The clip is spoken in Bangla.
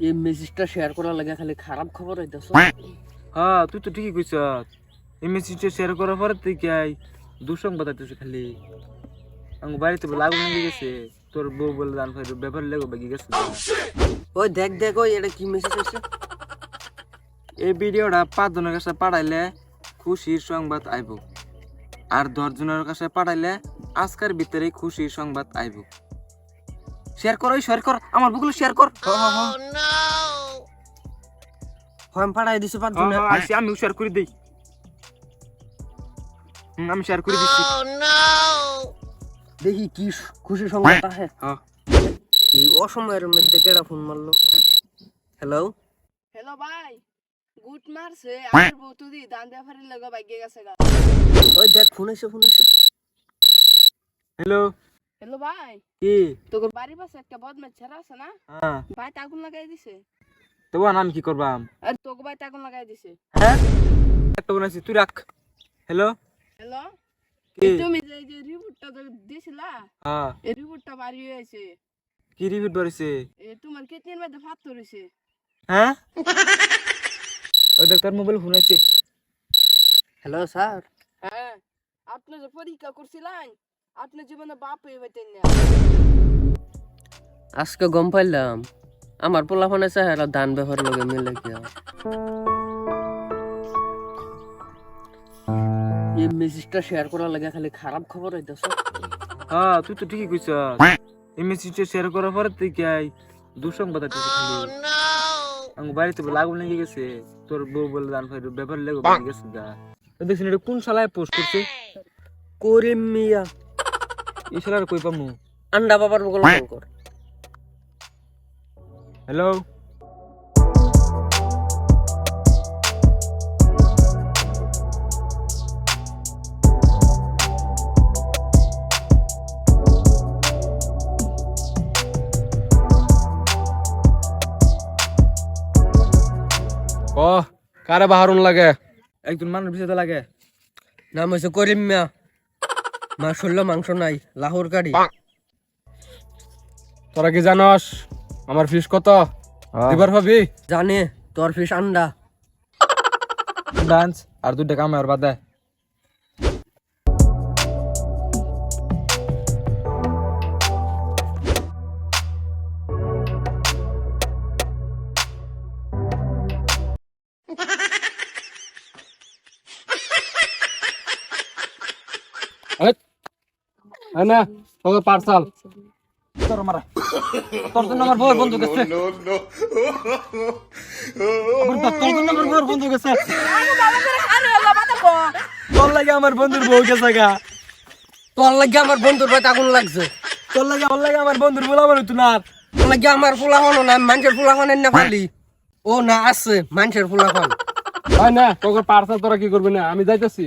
এই মেসেজটা শেয়ার করার লাগে খালি খারাপ খবর হইতাছ। হ্যাঁ তুই তো ঠিকই কইছ। এই মেসেজটা শেয়ার করার পরে তুই কি দুঃসংবাদ আইতেছে খালি। আমার বাড়িতে বলে আগুন লেগে গেছে, তোর বউ বলে দান ফাইর ব্যাপার লেগে বাকি গেছে। ওই দেখ দেখ ওই এটা কি মেসেজ আছে। এই ভিডিওটা 5 জনের কাছে পাঠাইলে খুশির সংবাদ আইব, আর 10 জনের কাছে পাঠাইলে আজকের ভিতরে খুশির সংবাদ আইব। শেয়ার কর, শেয়ার কর, আমার বুকগুলো শেয়ার কর। ফর্ম পাঠাই দিছে 5 জনে। আইসি আমি শেয়ার করে দেই। আমি শেয়ার করে দিচ্ছি। দেখি কি খুশি সংবাদ আছে। হ্যাঁ এই অসময়ের মধ্যে কেডা ফোন মারলো? হ্যালো হ্যালো ভাই, গুড মারছে আর বতুদি দান দেফারি লাগা বাইকে গেছে গা। ওই দেখ ফোন আইছে ফোন আইছে। হ্যালো হ্যালো ভাই, কি? তোর বাড়ির পাশে একটা বদমাশ ছেড়া আছে না, হ্যাঁ ভাই আগুন লাগাই দিছে। তো আমি কি করবাম? আর তোকে ভাই আগুন লাগাই দিছে। হ্যাঁ একটা বানাইছি, তুই রাখ। হ্যালো হ্যালো, কি? তুমি যে রিপোর্টটা দিছিলা, হ্যাঁ এই রিপোর্টটা বাড়ি হয়েছে। কি রিপিট বাড়িছে? তোমার কিডনির মধ্যে ফাটল হইছে। হ্যাঁ ওই দেখ তোর মোবাইল ফোন আছে। Hello sir. হ্যাঁ, আপনি যে পরীক্ষা করছিলেন, আপনি জীবনে বাপ হয়ে পাইতেন না। আজকে গম পাইলাম আমার পোলাপানে চাহেরা দান ব্যবহার লগে মিলে গিয়া। এই মেসেজটা শেয়ার করার লাগে খালি খারাপ খবর হইতাছ। হ্যাঁ তুই তো ঠিকই কইছ। এই মেসেজটা শেয়ার করার পরে তুই কি দুঃসংবাদ আইতেছে খালি। আমার বাড়িতে বলে আগুন লেগে গেছে, তোর বউ বলে দান ফাইর ব্যাপার লেগে বাকি গেছে গা। দেখছিস এটা কোন শালায় পোস্ট করছে? করিম মিয়া এই শালার কই পামু? আন্ডা বাবার বগল ফোন কর। হ্যালো ও কারে বাহারুন লাগে? একজন মানুষ বিষয়তে লাগে। নাম হয়েছে করিম মিয়া। মাংস মাংস নাই, লাহোর গাড়ি। তোরা কি জানস আমার ফিস কত দিবার ভাবি? জানে তোর ফিস আন্ডা। ডান্স আর 2টা কাম আর বাদে। না তোকে পার্সাল তোর মারা, তোর জন্য আমার বউয়ের বন্ধু গেছে। তোর জন্য আমার বউয়ের বন্ধু গেছে। তোর লাগে আমার বন্ধুর বউ গেছে গা। তোর লাগে আমার বন্ধুর ভাই আগুন লাগছে। তোর লাগে আমার বন্ধুর বলা বলি তুই না। তোর লাগে আমার পোলাপানো না, মানুষের পোলাপানের না ফালি। ও না আছে মানুষের পোলাপান। হয় না তোকে পার্সাল তোরা কি করবি না? আমি যাইতেছি।